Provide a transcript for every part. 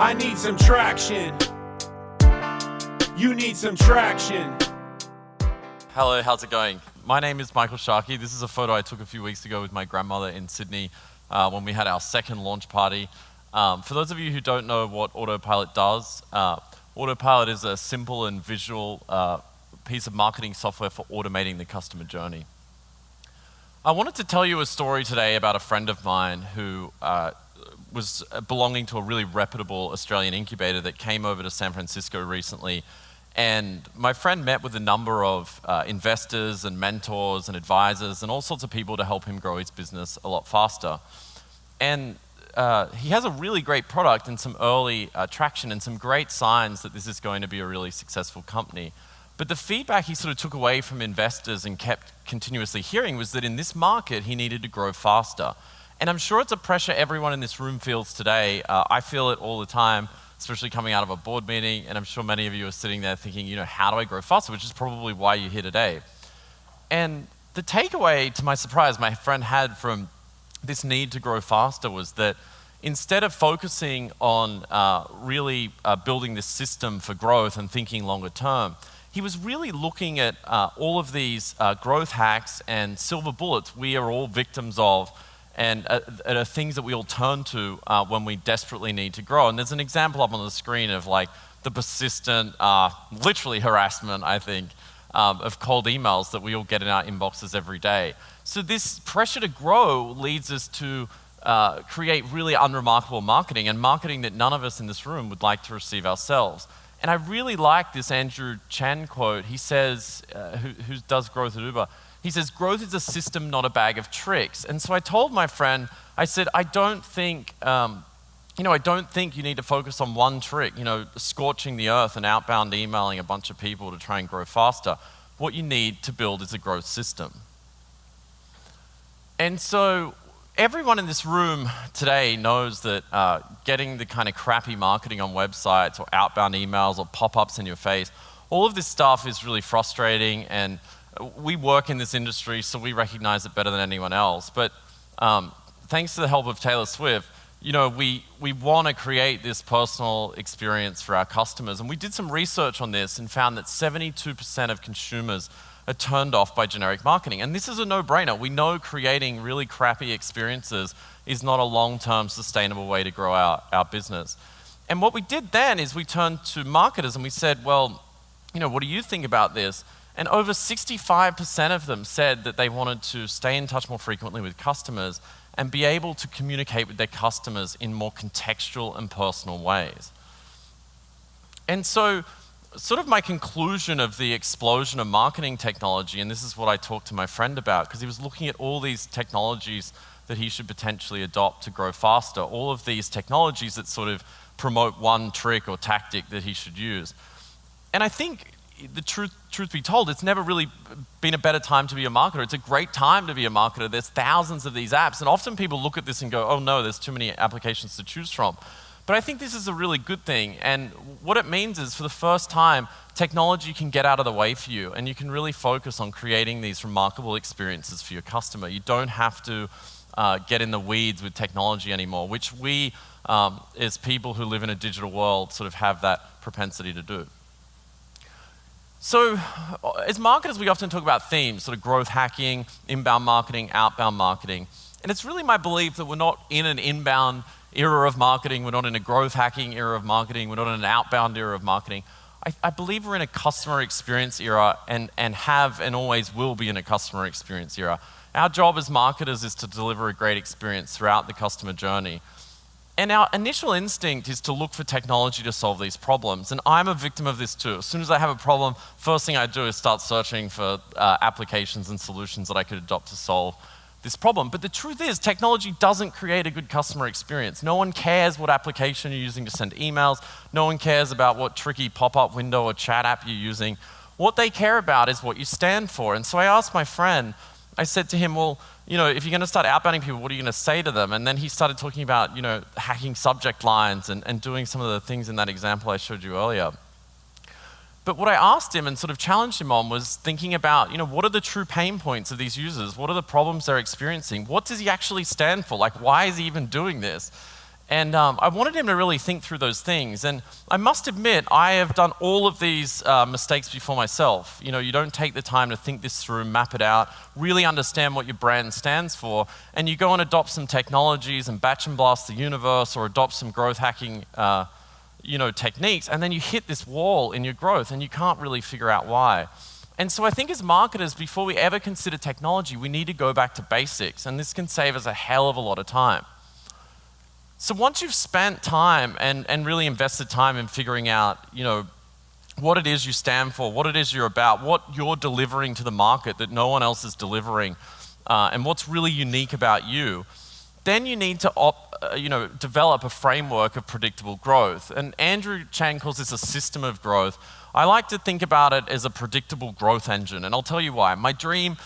I need some traction. You need some traction. Hello, how's it going? My name is Michael Sharkey. This is a photo I took a few weeks ago with my grandmother in Sydney when we had our second launch party. For those of you who don't know what Autopilot does, Autopilot is a simple and visual piece of marketing software for automating the customer journey. I wanted to tell you a story today about a friend of mine who was belonging to a really reputable Australian incubator that came over to San Francisco recently. And my friend met with a number of investors and mentors and advisors and all sorts of people to help him grow his business a lot faster. And he has a really great product and some early traction and some great signs that this is going to be a really successful company. But the feedback he sort of took away from investors and kept continuously hearing was that in this market, he needed to grow faster. And I'm sure it's a pressure everyone in this room feels today. I feel it all the time, especially coming out of a board meeting, and I'm sure many of you are sitting there thinking, how do I grow faster, which is probably why you're here today. And the takeaway, to my surprise, my friend had from this need to grow faster was that instead of focusing on really building this system for growth and thinking longer term, he was really looking at all of these growth hacks and silver bullets we are all victims of and are things that we all turn to when we desperately need to grow. And there's an example up on the screen of like the persistent, literally harassment, I think, of cold emails that we all get in our inboxes every day. So this pressure to grow leads us to create really unremarkable marketing, and marketing that none of us in this room would like to receive ourselves. And I really like this Andrew Chan quote. He says, who does growth at Uber, he says, growth is a system, not a bag of tricks. And so I told my friend, I said, I don't think you need to focus on one trick, scorching the earth and outbound emailing a bunch of people to try and grow faster. What you need to build is a growth system. And so everyone in this room today knows that getting the kind of crappy marketing on websites or outbound emails or pop-ups in your face, all of this stuff is really frustrating, and we work in this industry, so we recognize it better than anyone else. But thanks to the help of Taylor Swift, we want to create this personal experience for our customers. And we did some research on this and found that 72% of consumers are turned off by generic marketing. And this is a no-brainer. We know creating really crappy experiences is not a long-term sustainable way to grow our business. And what we did then is we turned to marketers and we said, well, what do you think about this? And over 65% of them said that they wanted to stay in touch more frequently with customers and be able to communicate with their customers in more contextual and personal ways. And so, sort of my conclusion of the explosion of marketing technology, and this is what I talked to my friend about, because he was looking at all these technologies that he should potentially adopt to grow faster, all of these technologies that sort of promote one trick or tactic that he should use. And I think the truth be told, it's never really been a better time to be a marketer. It's a great time to be a marketer. There's thousands of these apps, and often people look at this and go, oh no, there's too many applications to choose from. But I think this is a really good thing, and what it means is for the first time, technology can get out of the way for you, and you can really focus on creating these remarkable experiences for your customer. You don't have to get in the weeds with technology anymore, which we, as people who live in a digital world, sort of have that propensity to do. So, as marketers, we often talk about themes, sort of growth hacking, inbound marketing, outbound marketing. And it's really my belief that we're not in an inbound era of marketing, we're not in a growth hacking era of marketing, we're not in an outbound era of marketing. I believe we're in a customer experience era and have and always will be in a customer experience era. Our job as marketers is to deliver a great experience throughout the customer journey. And our initial instinct is to look for technology to solve these problems. And I'm a victim of this too. As soon as I have a problem, first thing I do is start searching for applications and solutions that I could adopt to solve this problem. But the truth is, technology doesn't create a good customer experience. No one cares what application you're using to send emails. No one cares about what tricky pop-up window or chat app you're using. What they care about is what you stand for. And so I asked my friend, I said to him, well, if you're going to start outbounding people, what are you going to say to them? And then he started talking about, hacking subject lines and doing some of the things in that example I showed you earlier. But what I asked him and sort of challenged him on was thinking about, what are the true pain points of these users? What are the problems they're experiencing? What does he actually stand for? Like, why is he even doing this? And I wanted him to really think through those things. And I must admit, I have done all of these mistakes before myself. You don't take the time to think this through, map it out, really understand what your brand stands for, and you go and adopt some technologies and batch and blast the universe or adopt some growth hacking techniques, and then you hit this wall in your growth and you can't really figure out why. And so I think as marketers, before we ever consider technology, we need to go back to basics, and this can save us a hell of a lot of time. So once you've spent time and really invested time in figuring out, what it is you stand for, what it is you're about, what you're delivering to the market that no one else is delivering, and what's really unique about you, then you need to develop a framework of predictable growth. And Andrew Chang calls this a system of growth. I like to think about it as a predictable growth engine, and I'll tell you why. My dream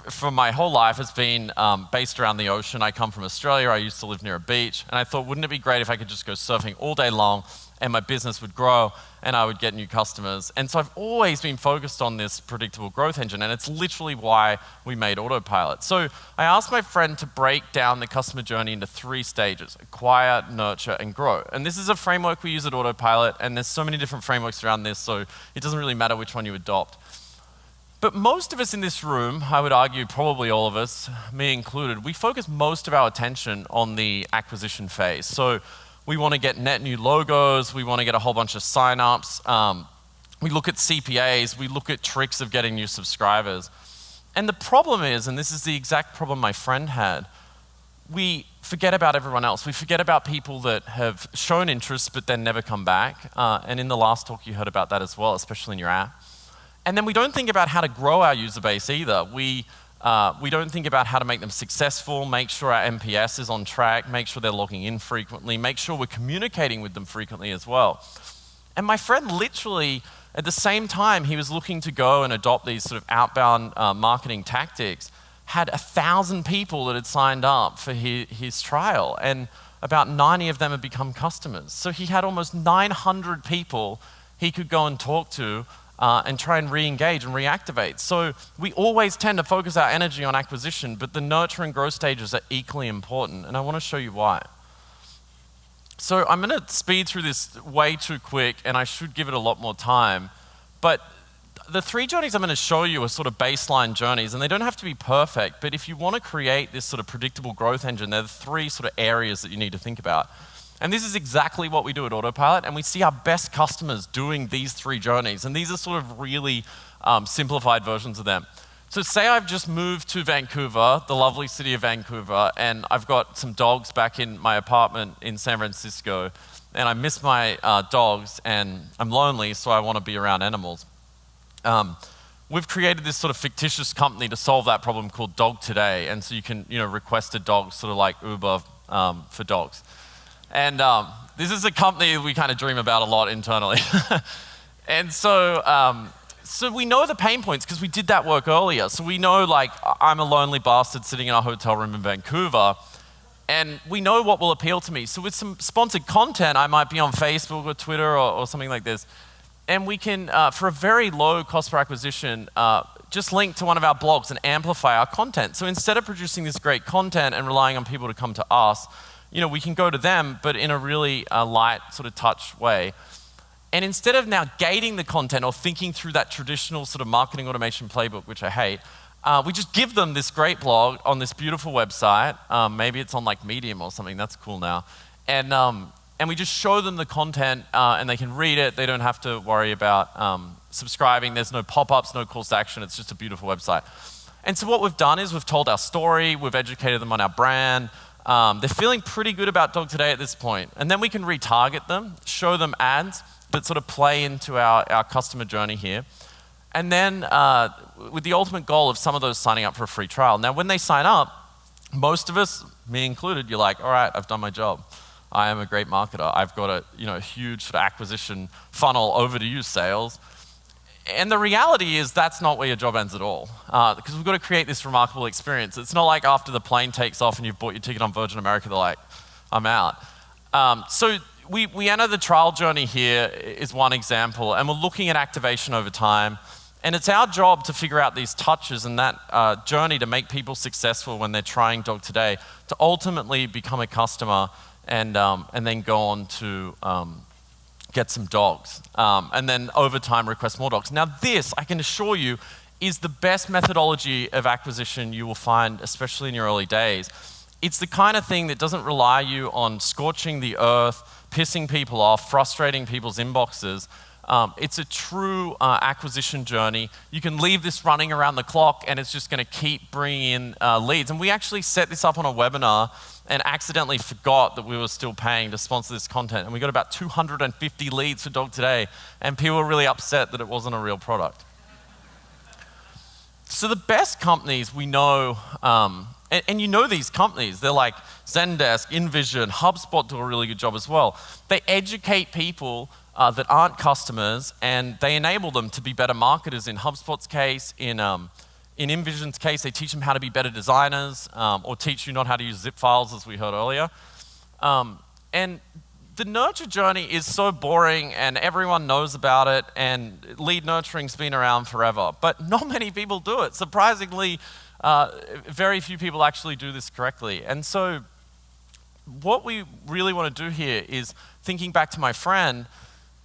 for my whole life has been based around the ocean. I come from Australia. I used to live near a beach, and I thought, wouldn't it be great if I could just go surfing all day long and my business would grow and I would get new customers. And so I've always been focused on this predictable growth engine, and it's literally why we made Autopilot. So I asked my friend to break down the customer journey into 3 stages: acquire, nurture, and grow. And this is a framework we use at Autopilot, and there's so many different frameworks around this, so it doesn't really matter which one you adopt. But most of us in this room, I would argue probably all of us, me included, we focus most of our attention on the acquisition phase. So we want to get net new logos, we want to get a whole bunch of signups, we look at CPAs, we look at tricks of getting new subscribers. And the problem is, and this is the exact problem my friend had, we forget about everyone else. We forget about people that have shown interest but then never come back. And in the last talk you heard about that as well, especially in your app. And then we don't think about how to grow our user base either. We don't think about how to make them successful, make sure our NPS is on track, make sure they're logging in frequently, make sure we're communicating with them frequently as well. And my friend literally, at the same time he was looking to go and adopt these sort of outbound marketing tactics, had 1,000 people that had signed up for his trial, and about 90 of them had become customers. So he had almost 900 people he could go and talk to and try and re-engage and reactivate. So we always tend to focus our energy on acquisition, but the nurture and growth stages are equally important, and I want to show you why. So I'm going to speed through this way too quick, and I should give it a lot more time, but the 3 journeys I'm going to show you are sort of baseline journeys, and they don't have to be perfect, but if you want to create this sort of predictable growth engine, there are 3 sort of areas that you need to think about. And this is exactly what we do at Autopilot, and we see our best customers doing these 3 journeys, and these are sort of really simplified versions of them. So say I've just moved to Vancouver, the lovely city of Vancouver, and I've got some dogs back in my apartment in San Francisco, and I miss my dogs, and I'm lonely, so I want to be around animals. We've created this sort of fictitious company to solve that problem called Dog Today, and so you can request a dog, sort of like Uber for dogs. And this is a company we kind of dream about a lot internally. And so we know the pain points because we did that work earlier. So we know, like, I'm a lonely bastard sitting in a hotel room in Vancouver, and we know what will appeal to me. So with some sponsored content, I might be on Facebook or Twitter or something like this, and we can, for a very low cost per acquisition, just link to one of our blogs and amplify our content. So instead of producing this great content and relying on people to come to us, we can go to them, but in a really light sort of touch way. And instead of now gating the content or thinking through that traditional sort of marketing automation playbook, which I hate, we just give them this great blog on this beautiful website. Maybe it's on like Medium or something, that's cool now. And we just show them the content and they can read it. They don't have to worry about subscribing. There's no pop-ups, no calls to action. It's just a beautiful website. And so what we've done is we've told our story, we've educated them on our brand. They're feeling pretty good about Dog Today at this point. And then we can retarget them, show them ads that sort of play into our customer journey here. And then with the ultimate goal of some of those signing up for a free trial. Now, when they sign up, most of us, me included, you're like, all right, I've done my job. I am a great marketer. I've got a huge sort of acquisition funnel over to you, sales. And the reality is that's not where your job ends at all, because we've got to create this remarkable experience. It's not like after the plane takes off and you've bought your ticket on Virgin America, they're like, I'm out. So we enter the trial journey here is one example, and we're looking at activation over time. And it's our job to figure out these touches and that journey to make people successful when they're trying Dog Today, to ultimately become a customer and then go on to get some dogs, and then over time request more dogs. Now this, I can assure you, is the best methodology of acquisition you will find, especially in your early days. It's the kind of thing that doesn't rely you on scorching the earth, pissing people off, frustrating people's inboxes. It's a true acquisition journey. You can leave this running around the clock and it's just going to keep bringing in leads. And we actually set this up on a webinar and accidentally forgot that we were still paying to sponsor this content. And we got about 250 leads for Dog Today, and people were really upset that it wasn't a real product. So the best companies we know, and you know these companies, they're like Zendesk, InVision, HubSpot do a really good job as well. They educate people that aren't customers, and they enable them to be better marketers. In HubSpot's case, in InVision's case, they teach them how to be better designers, or teach you not how to use zip files, as we heard earlier. And the nurture journey is so boring, and everyone knows about it, and lead nurturing's been around forever, but not many people do it. Surprisingly, very few people actually do this correctly. And so what we really want to do here is, thinking back to my friend,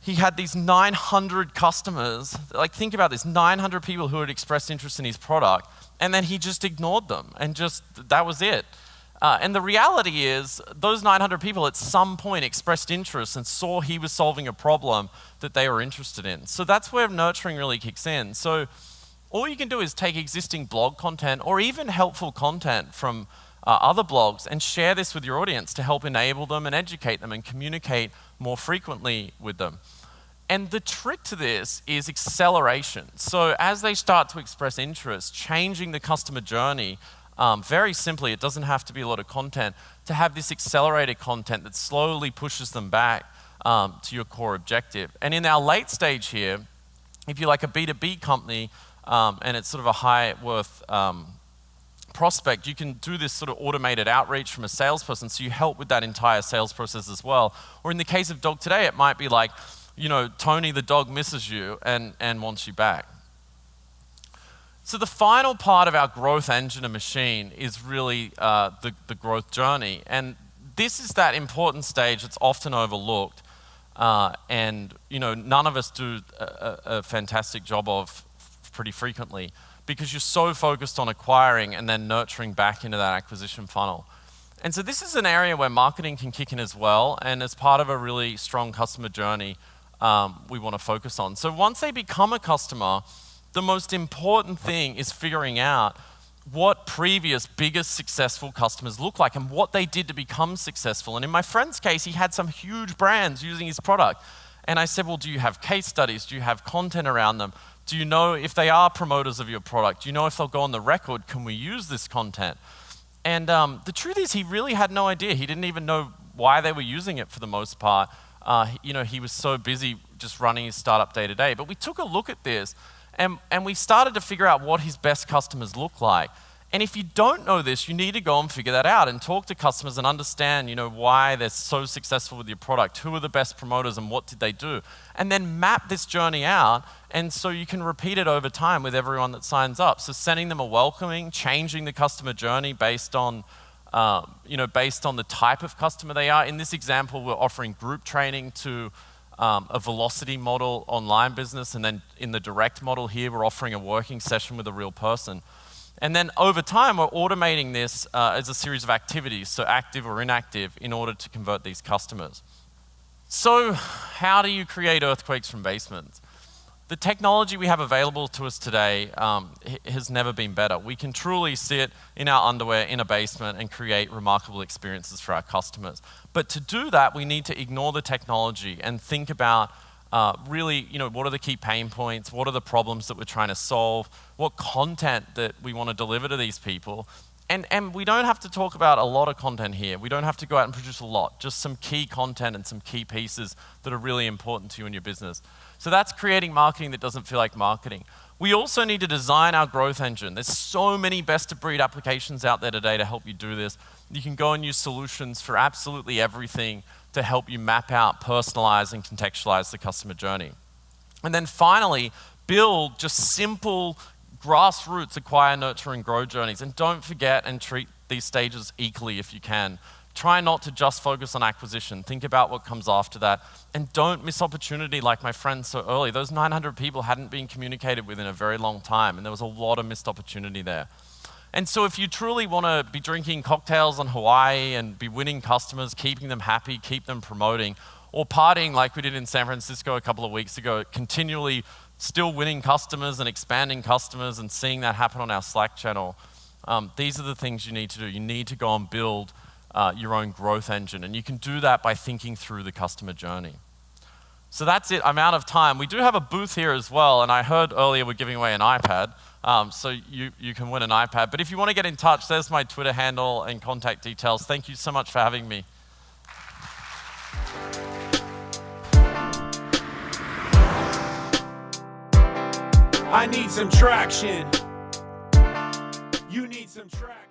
he had these 900 customers. Like, think about this, 900 people who had expressed interest in his product, and then he just ignored them, and that was it. And the reality is, those 900 people at some point expressed interest and saw he was solving a problem that they were interested in. So that's where nurturing really kicks in. So all you can do is take existing blog content or even helpful content from other blogs and share this with your audience to help enable them and educate them and communicate more frequently with them. And the trick to this is acceleration. So as they start to express interest, changing the customer journey, very simply, it doesn't have to be a lot of content, to have this accelerated content that slowly pushes them back to your core objective. And in our late stage here, if you're like a B2B company and it's sort of a high worth prospect, you can do this sort of automated outreach from a salesperson, so you help with that entire sales process as well. Or in the case of Dog Today, it might be like, Tony the dog misses you and wants you back. So the final part of our growth engine and machine is really the growth journey. And this is that important stage that's often overlooked. And none of us do a fantastic job of pretty frequently, because you're so focused on acquiring and then nurturing back into that acquisition funnel. And so this is an area where marketing can kick in as well, and as part of a really strong customer journey, we want to focus on. So once they become a customer, the most important thing is figuring out what previous biggest successful customers look like and what they did to become successful. And in my friend's case, he had some huge brands using his product. And I said, well, do you have case studies? Do you have content around them? Do you know if they are promoters of your product? Do you know if they'll go on the record? Can we use this content? And the truth is, he really had no idea. He didn't even know why they were using it for the most part. He was so busy just running his startup day to day. But we took a look at this, and we started to figure out what his best customers look like. And if you don't know this, you need to go and figure that out and talk to customers and understand, why they're so successful with your product, who are the best promoters and what did they do. And then map this journey out, and so you can repeat it over time with everyone that signs up. So sending them a welcoming, changing the customer journey based on the type of customer they are. In this example, we're offering group training to a velocity model online business, and then in the direct model here, we're offering a working session with a real person. And then over time, we're automating this as a series of activities, so active or inactive, in order to convert these customers. So how do you create earthquakes from basements? The technology we have available to us today has never been better. We can truly sit in our underwear in a basement and create remarkable experiences for our customers. But to do that, we need to ignore the technology and think about really, what are the key pain points? What are the problems that we're trying to solve? What content that we want to deliver to these people? And we don't have to talk about a lot of content here. We don't have to go out and produce a lot, just some key content and some key pieces that are really important to you in your business. So that's creating marketing that doesn't feel like marketing. We also need to design our growth engine. There's so many best-of-breed applications out there today to help you do this. You can go and use solutions for absolutely everything to help you map out, personalize, and contextualize the customer journey. And then finally, build just simple grassroots acquire, nurture, and grow journeys. And don't forget and treat these stages equally if you can. Try not to just focus on acquisition. Think about what comes after that. And don't miss opportunity like my friend so early. Those 900 people hadn't been communicated with in a very long time, and there was a lot of missed opportunity there. And so if you truly want to be drinking cocktails in Hawaii and be winning customers, keeping them happy, keep them promoting, or partying like we did in San Francisco a couple of weeks ago, continually still winning customers and expanding customers and seeing that happen on our Slack channel, these are the things you need to do. You need to go and build your own growth engine. And you can do that by thinking through the customer journey. So that's it. I'm out of time. We do have a booth here as well. And I heard earlier we're giving away an iPad. So you can win an iPad. But if you want to get in touch, there's my Twitter handle and contact details. Thank you so much for having me. I need some traction. You need some traction.